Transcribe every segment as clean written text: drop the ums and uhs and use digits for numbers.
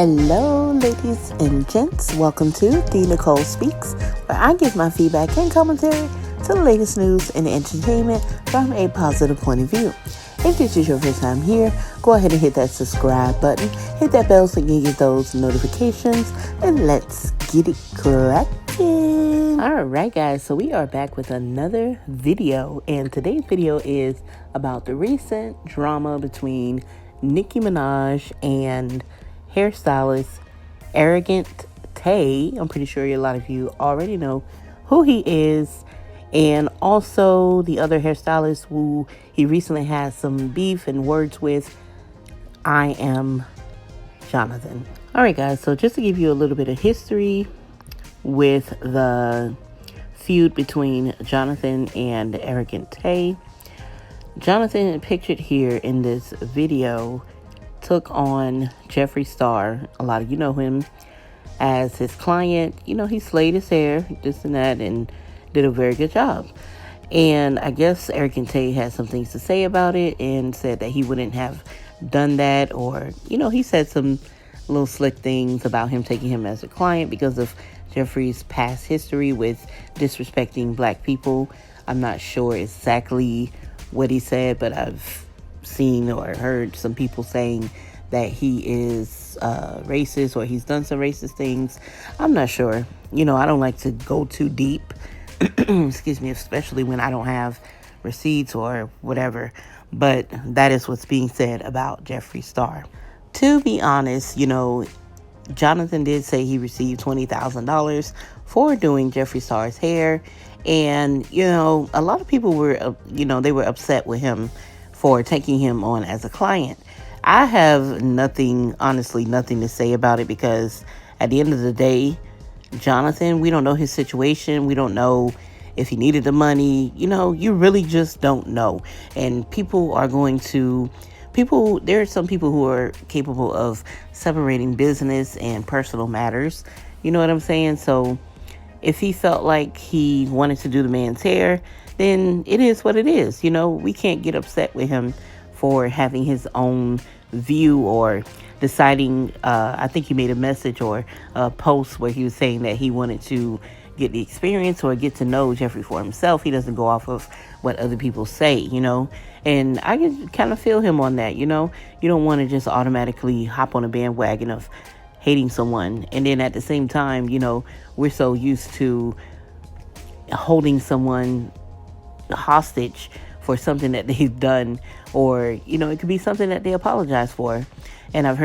Hello, ladies and gents. Welcome to The Nicole Speaks, where I give my feedback and commentary to the latest news and entertainment from a positive point of view. If this is your first time here, go ahead and hit that subscribe button, hit that bell so you can get those notifications, and let's get it cracking. Alright guys, so we are back with another video, and today's video is about the recent drama between Nicki Minaj and hairstylist Arrogant Tay. I'm pretty sure a lot of you already know who he is, and also the other hairstylist who he recently had some beef and words with. I am Jonathan. Alright guys, so just to give you a little bit of history with the feud between Jonathan and Arrogant Tay. Jonathan, pictured here in this video, took on Jeffree Star. A lot of you know him as his client. You know, he slayed his hair, this and that, and did a very good job. And I guess Arrogant Tay had some things to say about it and said that he wouldn't have done that, or, you know, he said some little slick things about him taking him as a client because of Jeffree's past history with disrespecting black people. I'm not sure exactly what he said, but I've seen or heard some people saying that he is racist, or he's done some racist things. I'm not sure. You know, I don't like to go too deep, excuse me, especially when I don't have receipts or whatever. But that is what's being said about Jeffree Star. To be honest, you know, Jonathan did say he received $20,000 for doing Jeffree Star's hair. And, you know, a lot of people were, they were upset with him for taking him on as a client. I have honestly nothing to say about it, because at the end of the day, Jonathan, we don't know his situation. We don't know if he needed the money. You know, you really just don't know. And there are some people who are capable of separating business and personal matters. You know what I'm saying? So if he felt like he wanted to do the man's hair, then it is what it is. You know, we can't get upset with him for having his own view or deciding. I think he made a message or a post where he was saying that he wanted to get the experience or get to know Jeffree for himself. He doesn't go off of what other people say, you know. And I can kind of feel him on that, you know. You don't want to just automatically hop on a bandwagon of hating someone. And then at the same time, you know, we're so used to holding someone hostage for something that they've done, or, you know, it could be something that they apologize for. And I've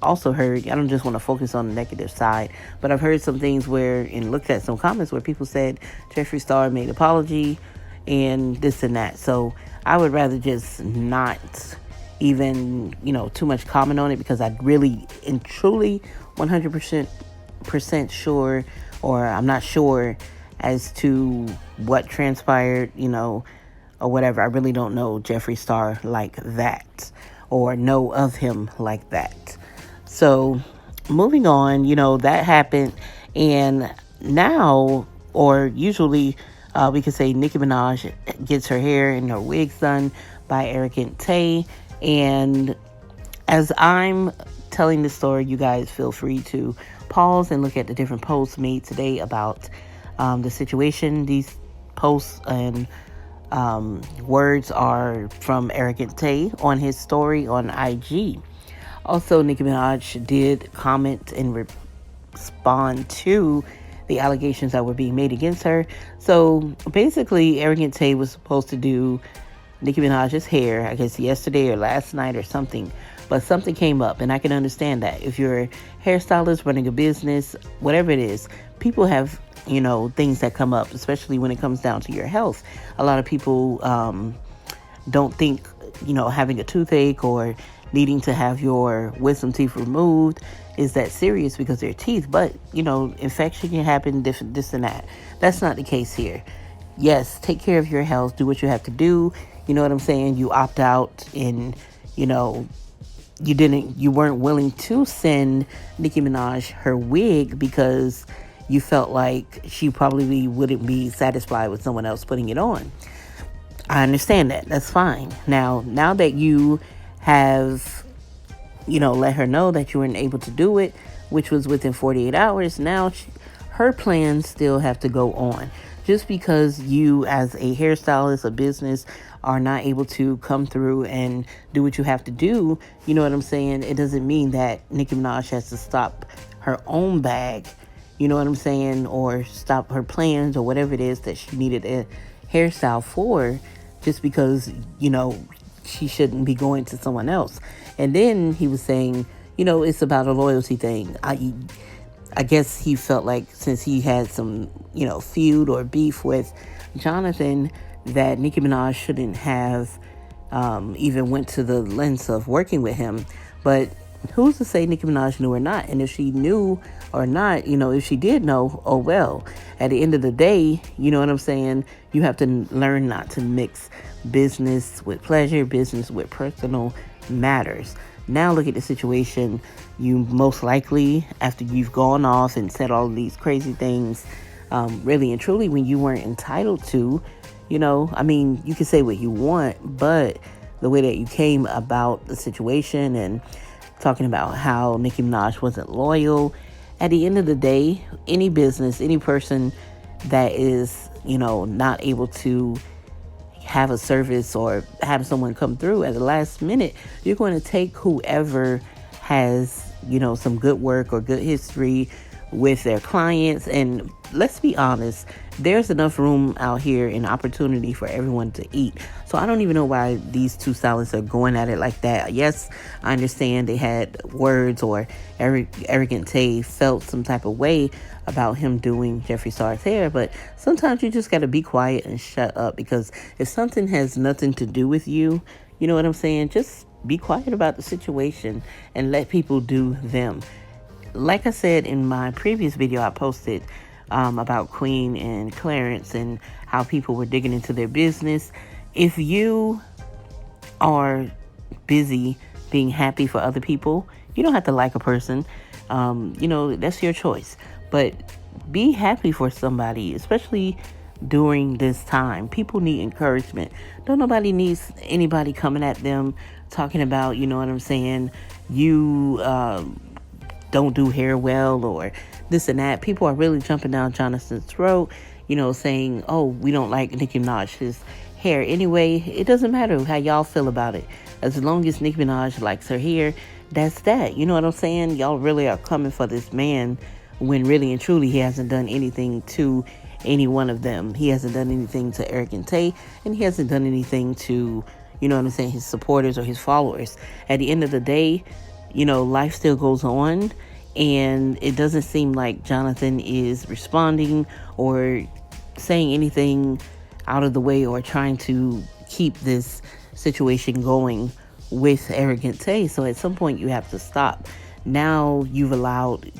also heard, I don't just want to focus on the negative side, but I've heard some things and looked at some comments where people said Jeffree Star made apology and this and that. So I would rather just not even, too much comment on it, because I really and truly 100% sure, or I'm not sure as to what transpired, or whatever. I really don't know Jeffree Star like that, or know of him like that. So moving on, that happened. And now, or usually, we could say Nicki Minaj gets her hair and her wigs done by Arrogant Tay. And as I'm telling the story, you guys feel free to pause and look at the different posts made today about the situation. These posts and words are from Arrogant Tay on his story on IG. Also, Nicki Minaj did comment and respond to the allegations that were being made against her. So basically, Arrogant Tay was supposed to do Nicki Minaj's hair, I guess yesterday or last night or something, but something came up, and I can understand that. If you're a hairstylist running a business, whatever it is, people have, things that come up, especially when it comes down to your health. A lot of people don't think, having a toothache or needing to have your wisdom teeth removed is that serious because they're teeth. But, infection can happen, this and that. That's not the case here. Yes, take care of your health. Do what you have to do. You know what I'm saying? You opt out, and, you weren't willing to send Nicki Minaj her wig because you felt like she probably wouldn't be satisfied with someone else putting it on. I understand that. That's fine. Now that you have let her know that you weren't able to do it, which was within 48 hours. Now her plans still have to go on. Just because you, as a hairstylist, a business, are not able to come through and do what you have to do, you know what I'm saying? It doesn't mean that Nicki Minaj has to stop her own bag, you know what I'm saying? Or stop her plans or whatever it is that she needed a hairstyle for, just because, she shouldn't be going to someone else. And then he was saying, it's about a loyalty thing. I guess he felt like since he had some, feud or beef with Jonathan, that Nicki Minaj shouldn't have even went to the lengths of working with him. But who's to say Nicki Minaj knew or not? And if she knew or not, if she did know, oh well. At the end of the day, you know what I'm saying? You have to learn not to mix business with pleasure, business with personal matters. Now look at the situation. You most likely, after you've gone off and said all of these crazy things, really and truly when you weren't entitled to, you can say what you want, but the way that you came about the situation and talking about how Nicki Minaj wasn't loyal, at the end of the day, any business, any person that is, not able to have a service or have someone come through at the last minute, you're going to take whoever has, some good work or good history with their clients. And let's be honest, there's enough room out here and opportunity for everyone to eat. So I don't even know why these two stylists are going at it like that. Yes, I understand they had words, or Arrogant Tay felt some type of way about him doing Jeffree Star's hair, but sometimes you just got to be quiet and shut up, because if something has nothing to do with you, you know what I'm saying? Just be quiet about the situation and let people do them. Like I said in my previous video I posted about Queen and Clarence and how people were digging into their business. If you are busy being happy for other people, you don't have to like a person. That's your choice. But be happy for somebody, especially during this time. People need encouragement. Don't nobody needs anybody coming at them talking about, you know what I'm saying, you don't do hair well or this and that. People are really jumping down Jonathan's throat, saying, oh, we don't like Nicki Minaj's hair. Anyway, it doesn't matter how y'all feel about it. As long as Nicki Minaj likes her hair, that's that. You know what I'm saying? Y'all really are coming for this man when really and truly he hasn't done anything to any one of them. He hasn't done anything to Arrogant Tay, and he hasn't done anything to, his supporters or his followers. At the end of the day, life still goes on, and it doesn't seem like Jonathan is responding or saying anything out of the way or trying to keep this situation going with Arrogant Tay. So at some point you have to stop. Now you've allowed,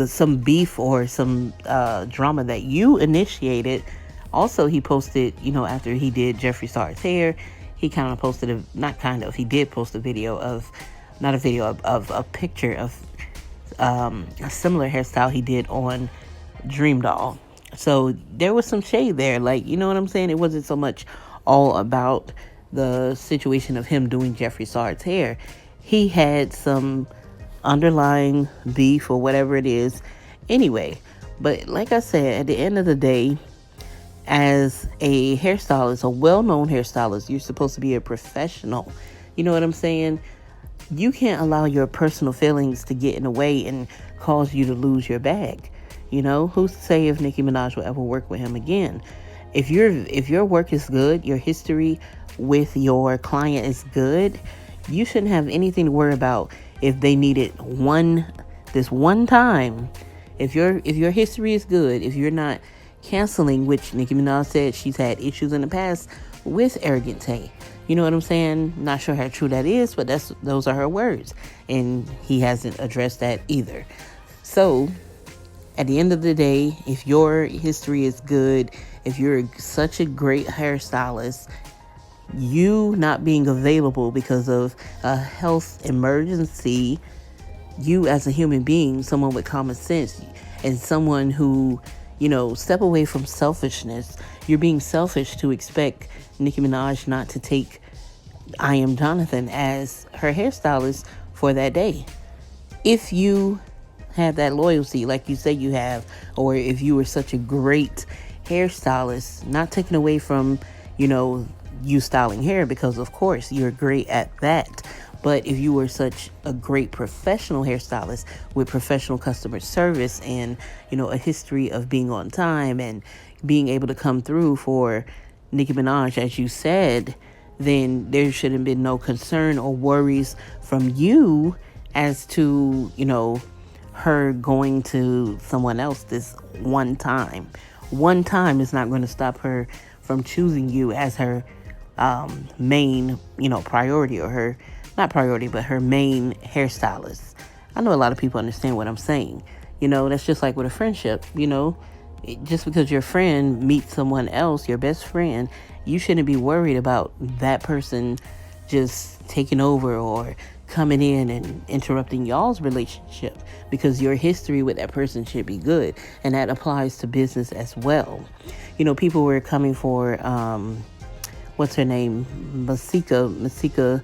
some beef or some drama that you initiated. Also, he posted, after he did Jeffree Star's hair, he kind of posted he did post a video of, not a video, of a picture of a similar hairstyle he did on Dream Doll. So there was some shade there. Like, you know what I'm saying? It wasn't so much all about the situation of him doing Jeffree Star's hair. He had some underlying beef or whatever it is. Anyway, but like I said, at the end of the day, as a hairstylist, a well-known hairstylist, you're supposed to be a professional. You know what I'm saying? You can't allow your personal feelings to get in the way and cause you to lose your bag. Who's to say if Nicki Minaj will ever work with him again? If your work is good, your history with your client is good, you shouldn't have anything to worry about if they need it this one time. If your history is good, if you're not canceling, which Nicki Minaj said she's had issues in the past with Arrogant Tay. You know what I'm saying? Not sure how true that is, but those are her words. And he hasn't addressed that either. So at the end of the day, if your history is good, if you're such a great hairstylist, you not being available because of a health emergency, you as a human being, someone with common sense, and someone who, step away from selfishness. You're being selfish to expect Nicki Minaj not to take, I Am Jonathan as her hairstylist for that day. If you have that loyalty like you say you have, or if you were such a great hairstylist, not taken away from, you styling hair, because of course you're great at that. But if you were such a great professional hairstylist with professional customer service and, a history of being on time and being able to come through for Nicki Minaj, as you said, then there should have been no concern or worries from you as to, her going to someone else this one time. One time is not going to stop her from choosing you as her main, priority, or her, not priority, but her main hairstylist. I know a lot of people understand what I'm saying. That's just like with a friendship, just because your friend meets someone else, your best friend, you shouldn't be worried about that person just taking over or coming in and interrupting y'all's relationship, because your history with that person should be good. And that applies to business as well. People were coming for, what's her name? Masika,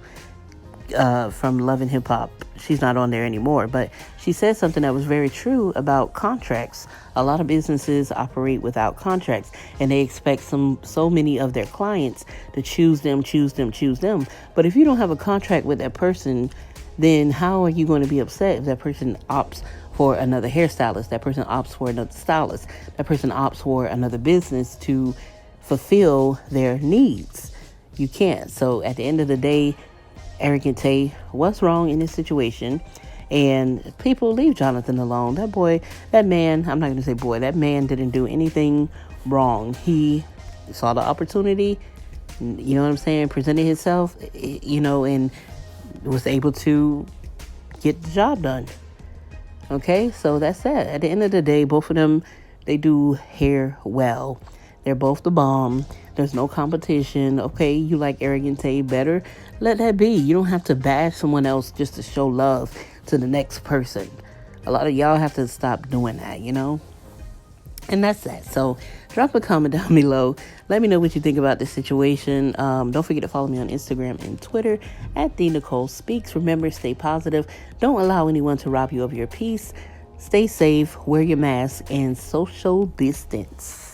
from Love and Hip Hop. She's not on there anymore, but she said something that was very true about contracts. A lot of businesses operate without contracts, and they expect so many of their clients to choose them. But if you don't have a contract with that person, then how are you going to be upset if that person opts for another hairstylist, that person opts for another stylist, that person opts for another business to fulfill their needs? You can't. So at the end of the day, Arrogant Tay, what's wrong in this situation? And people, leave Jonathan alone. That man, I'm not going to say boy, that man didn't do anything wrong. He saw the opportunity, you know what I'm saying, presented himself, and was able to get the job done. Okay, so that's that. At the end of the day, both of them, they do hair well. They're both the bomb. There's no competition. Okay, you like Arrogant Tay better, let that be. You don't have to bash someone else just to show love to the next person. A lot of y'all have to stop doing that, And that's that. So drop a comment down below. Let me know what you think about this situation. Don't forget to follow me on Instagram and Twitter at @TheNicoleSpeaks. Remember, stay positive. Don't allow anyone to rob you of your peace. Stay safe, wear your mask, and social distance.